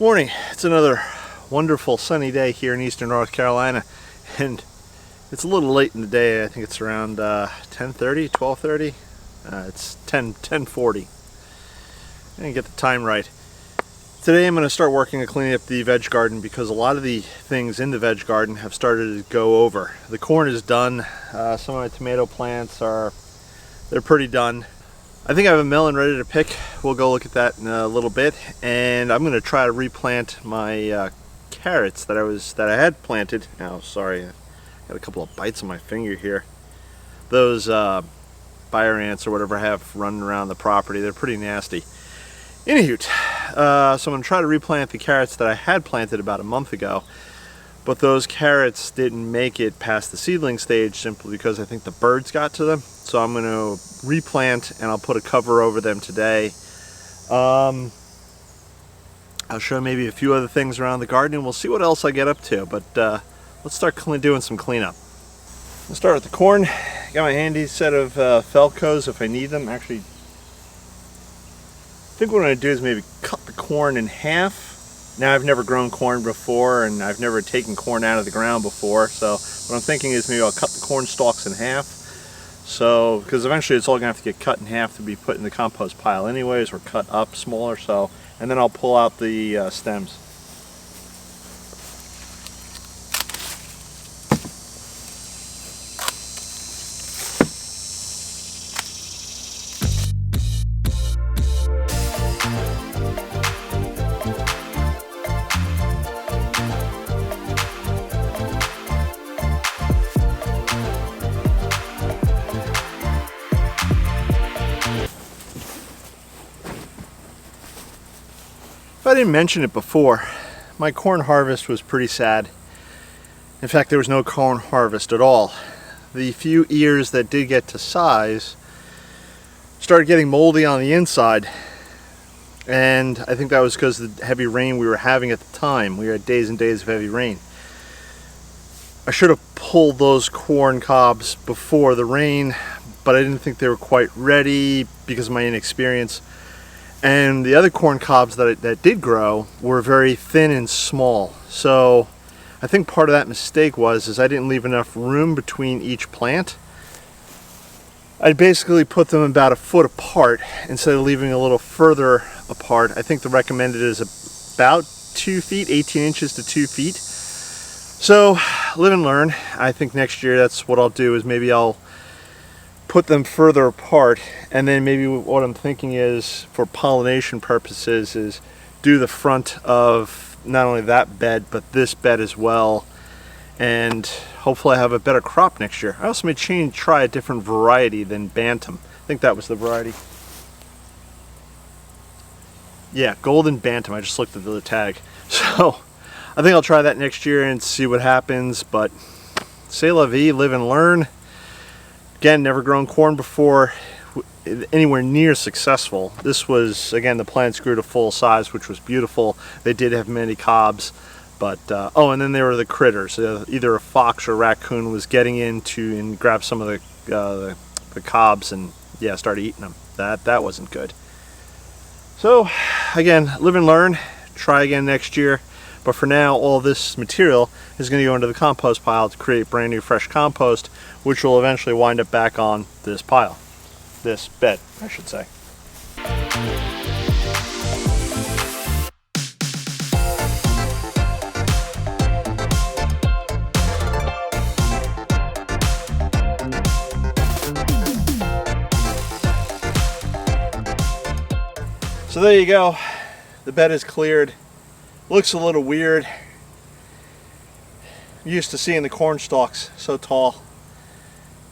Morning. It's another wonderful sunny day here in eastern North Carolina, and it's a little late in the day. I think it's around 10:30, 12:30. It's 10:40. I didn't get the time right. Today I'm going to start working on cleaning up the veg garden because a lot of the things in the veg garden have started to go over. The corn is done. Some of my tomato plants they're pretty done. I think I have a melon ready to pick. We'll go look at that in a little bit, and I'm going to try to replant my carrots that I had planted. Oh, sorry, I got a couple of bites on my finger here. Those fire ants or whatever I have running around the property, they're pretty nasty. Anywho, so I'm going to try to replant the carrots that I had planted about a month ago, but those carrots didn't make it past the seedling stage simply because I think the birds got to them. So I'm going to replant, and I'll put a cover over them today. I'll show maybe a few other things around the garden, and we'll see what else I get up to. But let's start doing some cleanup. Let's start with the corn. Got my handy set of Felcos if I need them. Actually, I think what I'm going to do is maybe cut the corn in half. Now, I've never grown corn before, and I've never taken corn out of the ground before. So what I'm thinking is maybe I'll cut the corn stalks in half. So, because eventually it's all going to have to get cut in half to be put in the compost pile anyways, or cut up smaller, so, and then I'll pull out the stems. If I didn't mention it before, my corn harvest was pretty sad. In fact, there was no corn harvest at all. The few ears that did get to size started getting moldy on the inside, and I think that was because of the heavy rain we were having at the time. We had days and days of heavy rain. I should have pulled those corn cobs before the rain, but I didn't think they were quite ready because of my inexperience. And the other corn cobs that did grow were very thin and small. So I think part of that mistake is I didn't leave enough room between each plant. I basically put them about a foot apart instead of leaving a little further apart. I think the recommended is about 2 feet, 18 inches to 2 feet. So live and learn. I think next year that's what I'll do, is maybe I'll put them further apart, and then maybe what I'm thinking is, for pollination purposes, is do the front of not only that bed but this bed as well, and hopefully I have a better crop next year. I also may try a different variety than Bantam. I think that was the variety. Yeah, Golden Bantam. I just looked at the tag. So I think I'll try that next year and see what happens, but c'est la vie, live and learn. Again, never grown corn before, anywhere near successful. This was, again, the plants grew to full size, which was beautiful. They did have many cobs, but oh, and then there were the critters. Either a fox or a raccoon was getting into and grabbed some of the cobs and, yeah, started eating them. That wasn't good. So again, live and learn. Try again next year. But for now, all this material is going to go into the compost pile to create brand new fresh compost, which will eventually wind up back on this pile. This bed, I should say. So there you go. The bed is cleared. Looks a little weird. I'm used to seeing the corn stalks so tall.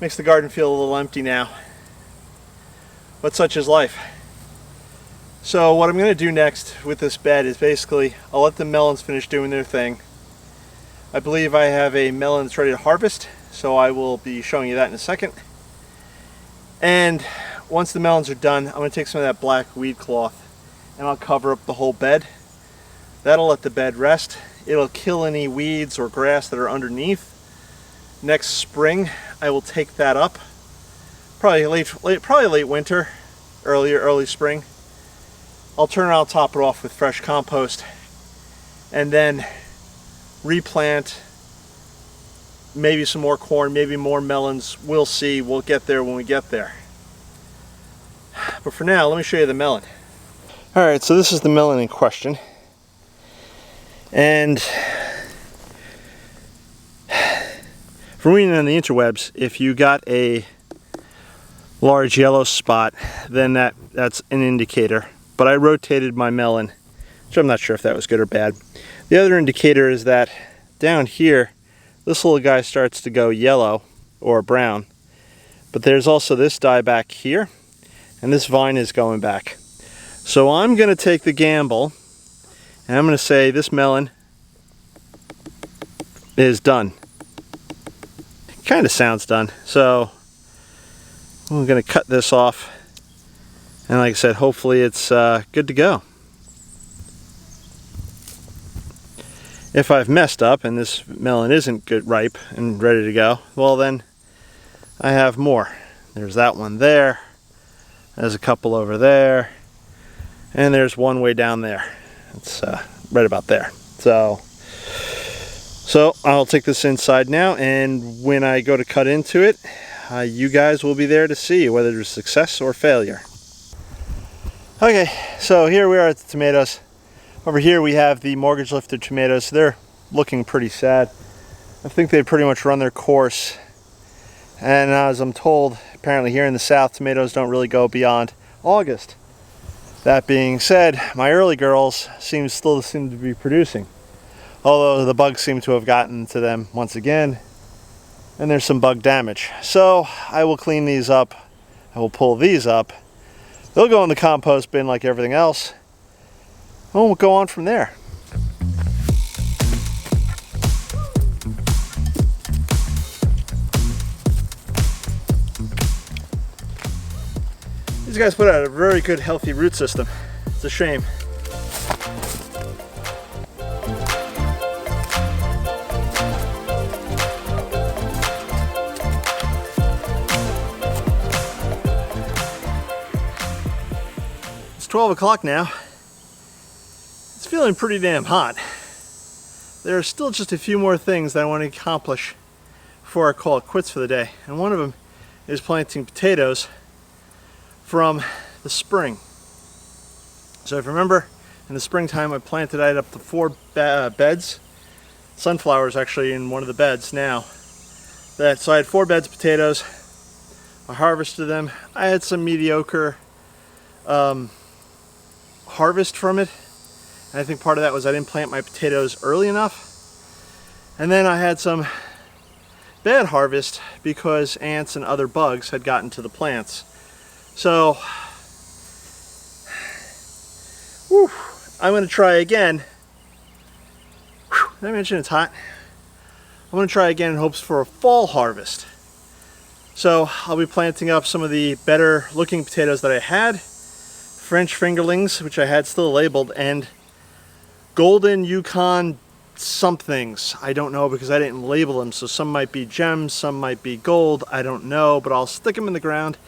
Makes the garden feel a little empty now. But such is life. So what I'm going to do next with this bed is basically I'll let the melons finish doing their thing. I believe I have a melon that's ready to harvest, so I will be showing you that in a second. And once the melons are done, I'm going to take some of that black weed cloth and I'll cover up the whole bed. That'll let the bed rest. It'll kill any weeds or grass that are underneath. Next spring, I will take that up. Probably late winter, early spring. I'll turn around, top it off with fresh compost, and then replant maybe some more corn, maybe more melons. We'll see. We'll get there when we get there. But for now, let me show you the melon. All right, so this is the melon in question. And from reading on the interwebs, if you got a large yellow spot, then that's an indicator. But I rotated my melon, which I'm not sure if that was good or bad. The other indicator is that down here, this little guy starts to go yellow or brown. But there's also this die back here, and this vine is going back. So I'm going to take the gamble, and I'm going to say this melon is done. It kind of sounds done. So I'm going to cut this off, and like I said, hopefully it's good to go. If I've messed up and this melon isn't good, ripe and ready to go, well then I have more. There's that one there. There's a couple over there. And there's one way down there. It's right about there. So I'll take this inside now, and when I go to cut into it, you guys will be there to see whether it's success or failure. Okay, so here we are at the tomatoes. Over here we have the mortgage lifter tomatoes. They're looking pretty sad. I think they've pretty much run their course. And as I'm told, apparently here in the South, tomatoes don't really go beyond August. That being said, my early girls still seem to be producing. Although the bugs seem to have gotten to them once again. And there's some bug damage. So I will clean these up. I will pull these up. They'll go in the compost bin like everything else. And we'll go on from there. These guys put out a very good, healthy root system. It's a shame. It's 12 o'clock now. It's feeling pretty damn hot. There are still just a few more things that I want to accomplish before I call it quits for the day. And one of them is planting potatoes from the spring. So if you remember, in the springtime I planted up to 4 beds. Sunflowers actually in one of the beds now. So I had 4 beds of potatoes. I harvested them. I had some mediocre harvest from it. And I think part of that was I didn't plant my potatoes early enough. And then I had some bad harvest because ants and other bugs had gotten to the plants. So, I'm going to try again. Did I mention it's hot? I'm going to try again in hopes for a fall harvest. So, I'll be planting up some of the better looking potatoes that I had. French fingerlings, which I had still labeled, and golden Yukon somethings. I don't know because I didn't label them. So some might be gems, some might be gold. I don't know, but I'll stick them in the ground.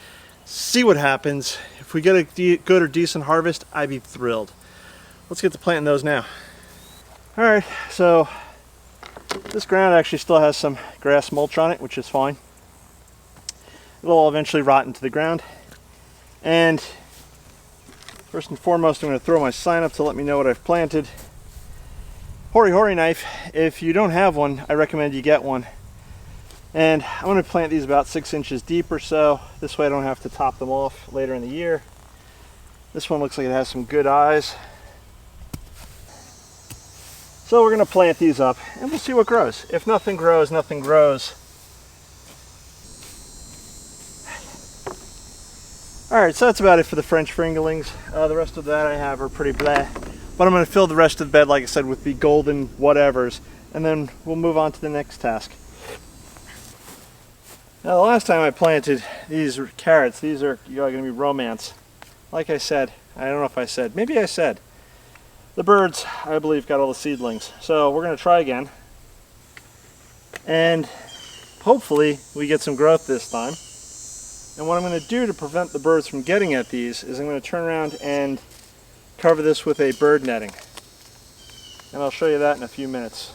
See what happens. If we get a good or decent harvest, I'd be thrilled. Let's get to planting those now. All right, so this ground actually still has some grass mulch on it, which is fine. It'll all eventually rot into the ground. And first and foremost, I'm going to throw my sign up to let me know what I've planted. Hori Hori knife, if you don't have one, I recommend you get one. And I'm going to plant these about 6 inches deep or so. This way I don't have to top them off later in the year. This one looks like it has some good eyes. So we're going to plant these up and we'll see what grows. If nothing grows, nothing grows. Alright, so that's about it for the French fingerlings. The rest of that I have are pretty blah. But I'm going to fill the rest of the bed, like I said, with the golden whatevers. And then we'll move on to the next task. Now the last time I planted these carrots, these are going to be romance. Like I said, I don't know if I said, maybe I said, the birds, I believe, got all the seedlings. So we're going to try again. And hopefully we get some growth this time. And what I'm going to do to prevent the birds from getting at these is I'm going to turn around and cover this with a bird netting. and I'll show you that in a few minutes.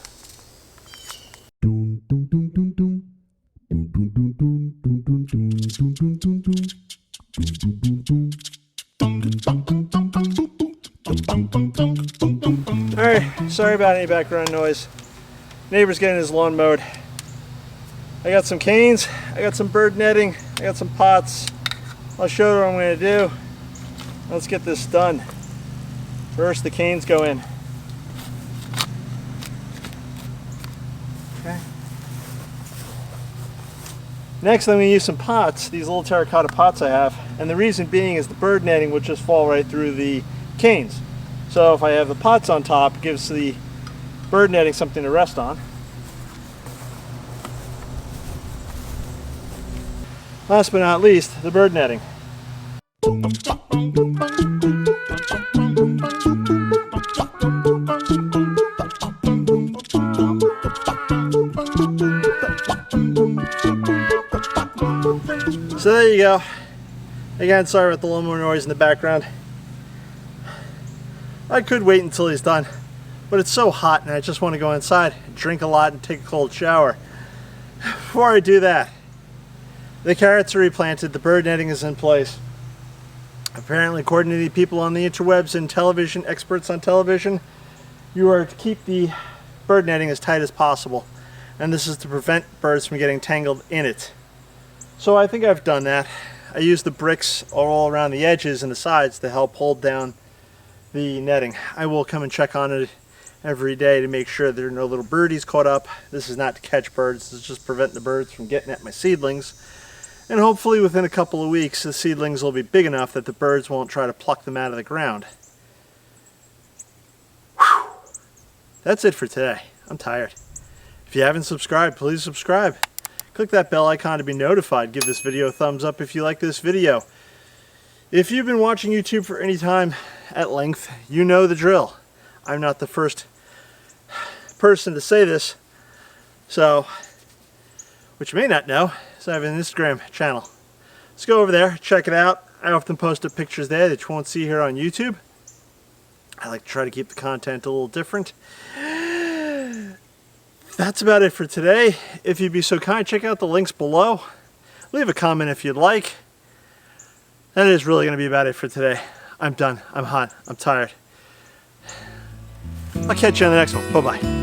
Alright, sorry about any background noise. Neighbor's getting his lawn mowed. I got some canes, I got some bird netting, I got some pots. I'll show you what I'm going to do. Let's get this done. First, the canes go in. Okay. Next, I'm going to use some pots, these little terracotta pots I have. And the reason being is the bird netting would just fall right through the canes. So if I have the pots on top, it gives the bird netting something to rest on. Last but not least, the bird netting. So there you go. Again, sorry about the lawnmower noise in the background. I could wait until he's done, but it's so hot and I just want to go inside, drink a lot, and take a cold shower. Before I do that, the carrots are replanted, the bird netting is in place. Apparently, according to the people on the interwebs and television, experts on television, you are to keep the bird netting as tight as possible. And this is to prevent birds from getting tangled in it. So I think I've done that. I use the bricks all around the edges and the sides to help hold down the netting. I will come and check on it every day to make sure there are no little birdies caught up. This is not to catch birds, this is just prevent the birds from getting at my seedlings. And hopefully within a couple of weeks the seedlings will be big enough that the birds won't try to pluck them out of the ground. Whew. That's it for today. I'm tired. If you haven't subscribed, please subscribe. Click that bell icon to be notified. Give this video a thumbs up if you like this video. If you've been watching YouTube for any time at length, you know the drill. I'm not the first person to say this, so, which you may not know, is I have an Instagram channel. Let's go over there, check it out. I often post up pictures there that you won't see here on YouTube. I like to try to keep the content a little different. That's about it for today. If you'd be so kind, check out the links below. Leave a comment if you'd like. That is really going to be about it for today. I'm done. I'm hot. I'm tired. I'll catch you on the next one. Bye-bye.